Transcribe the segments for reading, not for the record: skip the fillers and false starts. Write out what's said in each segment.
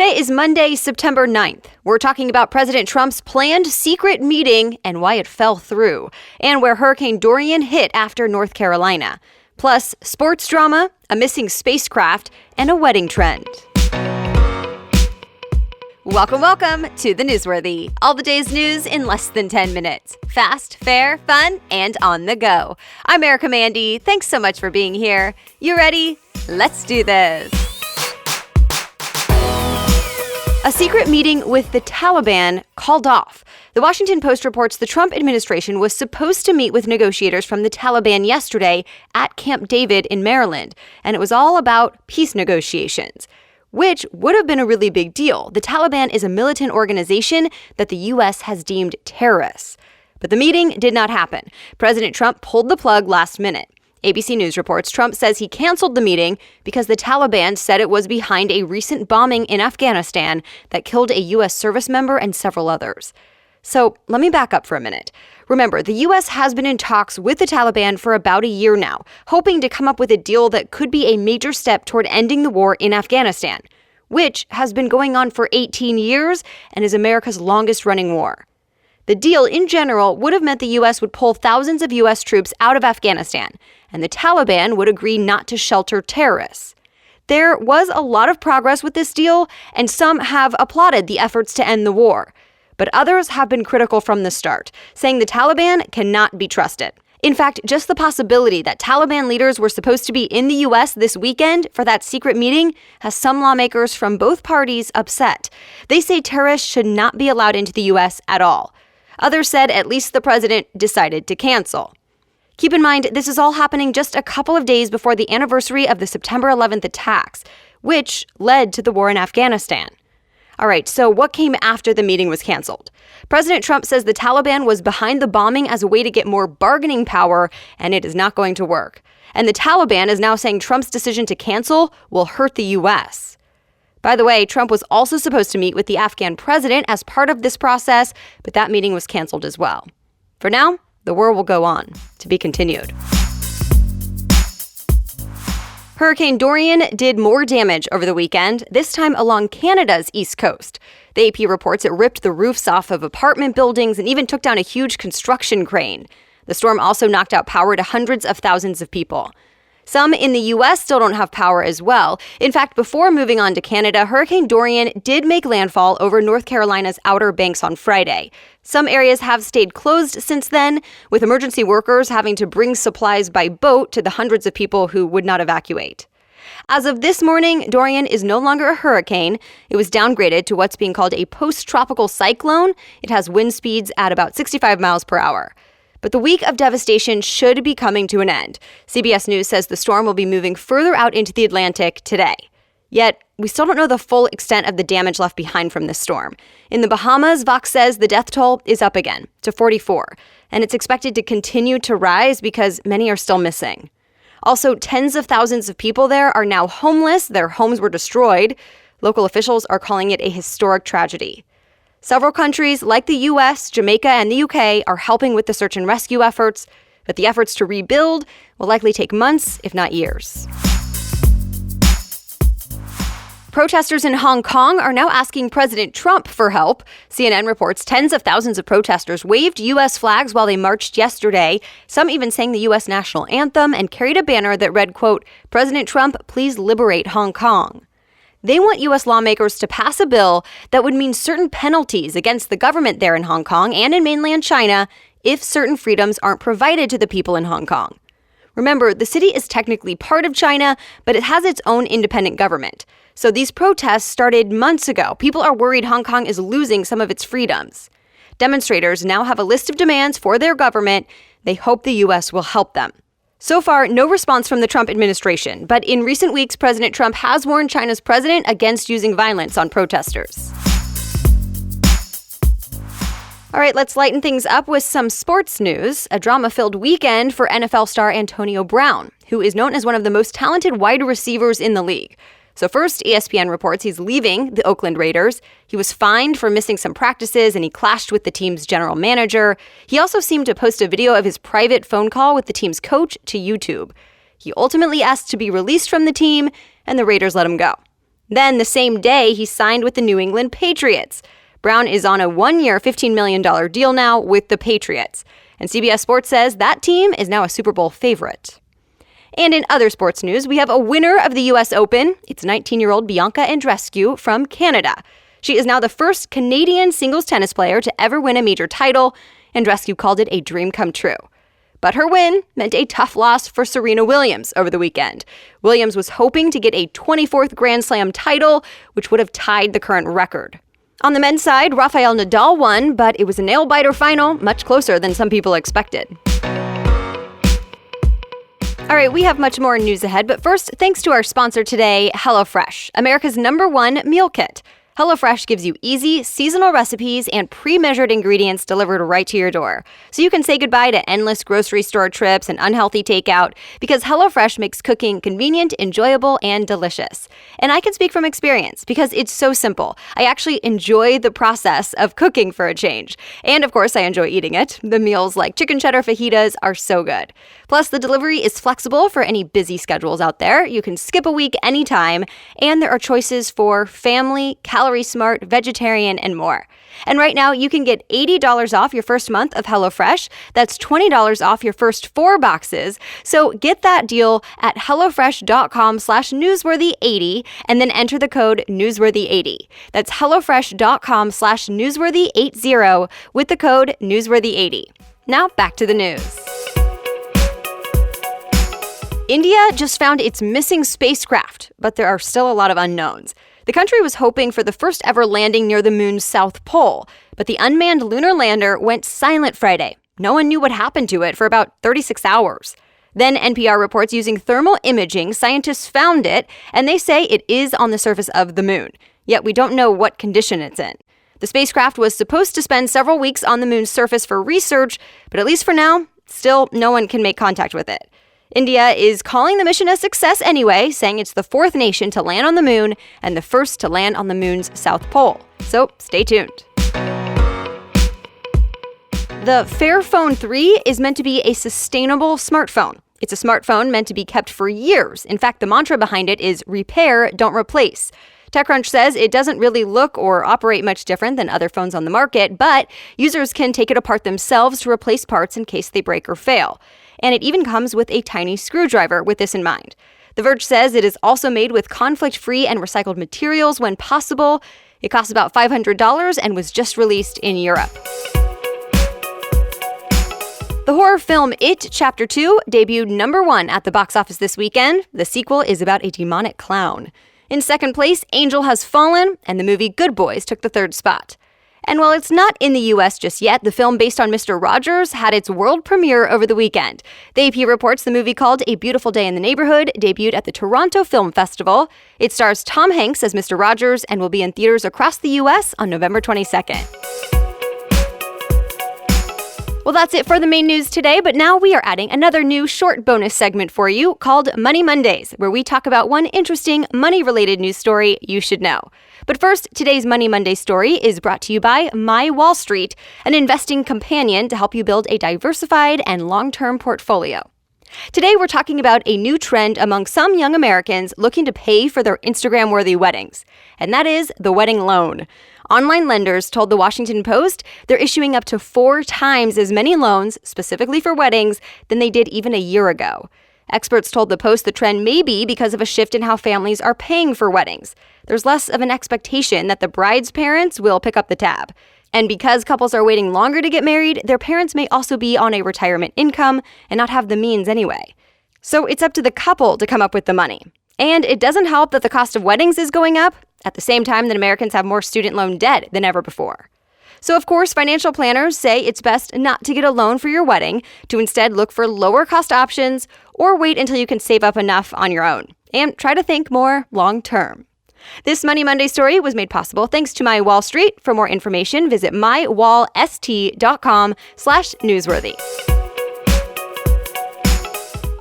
Today is Monday, September 9th. We're talking about President Trump's planned secret meeting and why it fell through, and where Hurricane Dorian hit after North Carolina. Plus, sports drama, a missing spacecraft, and a wedding trend. Welcome to The Newsworthy. All the day's news in less than 10 minutes. Fast, fair, fun, and on the go. I'm Erica Mandy. Thanks so much for being here. You ready? Let's do this. A secret meeting with the Taliban called off. The Washington Post reports the Trump administration was supposed to meet with negotiators from the Taliban yesterday at Camp David in Maryland, and it was all about peace negotiations, which would have been a really big deal. The Taliban is a militant organization that the U.S. has deemed terrorists. But the meeting did not happen. President Trump pulled the plug last minute. ABC News reports Trump says he canceled the meeting because the Taliban said it was behind a recent bombing in Afghanistan that killed a U.S. service member and several others. So let me back up for a minute. Remember, the U.S. has been in talks with the Taliban for about a year now, hoping to come up with a deal that could be a major step toward ending the war in Afghanistan, which has been going on for 18 years and is America's longest-running war. The deal, in general, would have meant the U.S. would pull thousands of U.S. troops out of Afghanistan, and the Taliban would agree not to shelter terrorists. There was a lot of progress with this deal, and some have applauded the efforts to end the war. But others have been critical from the start, saying the Taliban cannot be trusted. In fact, just the possibility that Taliban leaders were supposed to be in the U.S. this weekend for that secret meeting has some lawmakers from both parties upset. They say terrorists should not be allowed into the U.S. at all. Others said at least the president decided to cancel. Keep in mind, this is all happening just a couple of days before the anniversary of the September 11th attacks, which led to the war in Afghanistan. All right, so what came after the meeting was canceled? President Trump says the Taliban was behind the bombing as a way to get more bargaining power, and it is not going to work. And the Taliban is now saying Trump's decision to cancel will hurt the U.S. By the way, Trump was also supposed to meet with the Afghan president as part of this process, but that meeting was canceled as well. For now, the war will go on, to be continued. Hurricane Dorian did more damage over the weekend, this time along Canada's east coast. The AP reports it ripped the roofs off of apartment buildings and even took down a huge construction crane. The storm also knocked out power to hundreds of thousands of people. Some in the U.S. still don't have power as well. In fact, before moving on to Canada, Hurricane Dorian did make landfall over North Carolina's Outer Banks on Friday. Some areas have stayed closed since then, with emergency workers having to bring supplies by boat to the hundreds of people who would not evacuate. As of this morning, Dorian is no longer a hurricane. It was downgraded to what's being called a post-tropical cyclone. It has wind speeds at about 65 miles per hour. But the week of devastation should be coming to an end. CBS News says the storm will be moving further out into the Atlantic today. Yet, we still don't know the full extent of the damage left behind from this storm. In the Bahamas, Vox says the death toll is up again to 44, and it's expected to continue to rise because many are still missing. Also, tens of thousands of people there are now homeless. Their homes were destroyed. Local officials are calling it a historic tragedy. Several countries like the U.S., Jamaica, and the U.K. are helping with the search and rescue efforts, but the efforts to rebuild will likely take months, if not years. Protesters in Hong Kong are now asking President Trump for help. CNN reports tens of thousands of protesters waved U.S. flags while they marched yesterday. Some even sang the U.S. national anthem and carried a banner that read, quote, "President Trump, please liberate Hong Kong." They want U.S. lawmakers to pass a bill that would mean certain penalties against the government there in Hong Kong and in mainland China if certain freedoms aren't provided to the people in Hong Kong. Remember, the city is technically part of China, but it has its own independent government. So these protests started months ago. People are worried Hong Kong is losing some of its freedoms. Demonstrators now have a list of demands for their government. They hope the U.S. will help them. So far, no response from the Trump administration, but in recent weeks, President Trump has warned China's president against using violence on protesters. All right, let's lighten things up with some sports news. A drama-filled weekend for NFL star Antonio Brown, who is known as one of the most talented wide receivers in the league. So first, ESPN reports he's leaving the Oakland Raiders. He was fined for missing some practices, and he clashed with the team's general manager. He also seemed to post a video of his private phone call with the team's coach to YouTube. He ultimately asked to be released from the team, and the Raiders let him go. Then the same day, he signed with the New England Patriots. Brown is on a one-year, $15 million deal now with the Patriots. And CBS Sports says that team is now a Super Bowl favorite. And in other sports news, we have a winner of the U.S. Open. It's 19-year-old Bianca Andreescu from Canada. She is now the first Canadian singles tennis player to ever win a major title. Andreescu called it a dream come true. But her win meant a tough loss for Serena Williams over the weekend. Williams was hoping to get a 24th Grand Slam title, which would have tied the current record. On the men's side, Rafael Nadal won, but it was a nail-biter final, much closer than some people expected. All right, we have much more news ahead, but first, thanks to our sponsor today, HelloFresh, America's #1 meal kit. HelloFresh gives you easy, seasonal recipes and pre-measured ingredients delivered right to your door. So you can say goodbye to endless grocery store trips and unhealthy takeout because HelloFresh makes cooking convenient, enjoyable, and delicious. And I can speak from experience because it's so simple. I actually enjoy the process of cooking for a change. And of course, I enjoy eating it. The meals like chicken cheddar fajitas are so good. Plus, the delivery is flexible for any busy schedules out there. You can skip a week anytime, and there are choices for family, calorie smart, vegetarian, and more. And right now, you can get $80 off your first month of HelloFresh. That's $20 off your first 4 boxes. So get that deal at HelloFresh.com/newsworthy80 and then enter the code newsworthy80. That's HelloFresh.com/newsworthy80 with the code newsworthy80. Now back to the news. India just found its missing spacecraft, but there are still a lot of unknowns. The country was hoping for the first ever landing near the moon's south pole, but the unmanned lunar lander went silent Friday. No one knew what happened to it for about 36 hours. Then NPR reports using thermal imaging, scientists found it, and they say it is on the surface of the moon. Yet we don't know what condition it's in. The spacecraft was supposed to spend several weeks on the moon's surface for research, but at least for now, still no one can make contact with it. India is calling the mission a success anyway, saying it's the 4th nation to land on the moon and the first to land on the moon's south pole. So stay tuned. The Fairphone 3 is meant to be a sustainable smartphone. It's a smartphone meant to be kept for years. In fact, the mantra behind it is repair, don't replace. TechCrunch says it doesn't really look or operate much different than other phones on the market, but users can take it apart themselves to replace parts in case they break or fail. And it even comes with a tiny screwdriver with this in mind. The Verge says it is also made with conflict-free and recycled materials when possible. It costs about $500 and was just released in Europe. The horror film It Chapter 2 debuted #1 at the box office this weekend. The sequel is about a demonic clown. In second place, Angel Has Fallen, and the movie Good Boys took the 3rd spot. And while it's not in the U.S. just yet, the film based on Mr. Rogers had its world premiere over the weekend. The AP reports the movie called A Beautiful Day in the Neighborhood debuted at the Toronto Film Festival. It stars Tom Hanks as Mr. Rogers and will be in theaters across the U.S. on November 22nd. Well, that's it for the main news today, but now we are adding another new short bonus segment for you called Money Mondays, where we talk about one interesting money-related news story you should know. But first, today's Money Monday story is brought to you by My Wall Street, an investing companion to help you build a diversified and long-term portfolio. Today, we're talking about a new trend among some young Americans looking to pay for their Instagram-worthy weddings, and that is the wedding loan. Online lenders told the Washington Post they're issuing up to 4 times as many loans, specifically for weddings, than they did even a year ago. Experts told the Post the trend may be because of a shift in how families are paying for weddings. There's less of an expectation that the bride's parents will pick up the tab. And because couples are waiting longer to get married, their parents may also be on a retirement income and not have the means anyway. So it's up to the couple to come up with the money. And it doesn't help that the cost of weddings is going up at the same time that Americans have more student loan debt than ever before. So, of course, financial planners say it's best not to get a loan for your wedding, to instead look for lower cost options or wait until you can save up enough on your own. And try to think more long term. This Money Monday story was made possible thanks to My Wall Street. For more information, visit mywallst.com/newsworthy.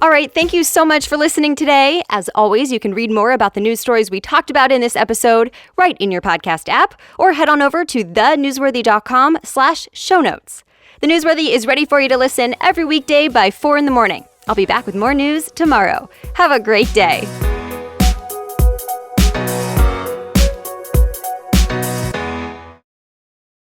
All right, thank you so much for listening today. As always, you can read more about the news stories we talked about in this episode right in your podcast app, or head on over to thenewsworthy.com/show notes. The Newsworthy is ready for you to listen every weekday by 4 in the morning. I'll be back with more news tomorrow. Have a great day.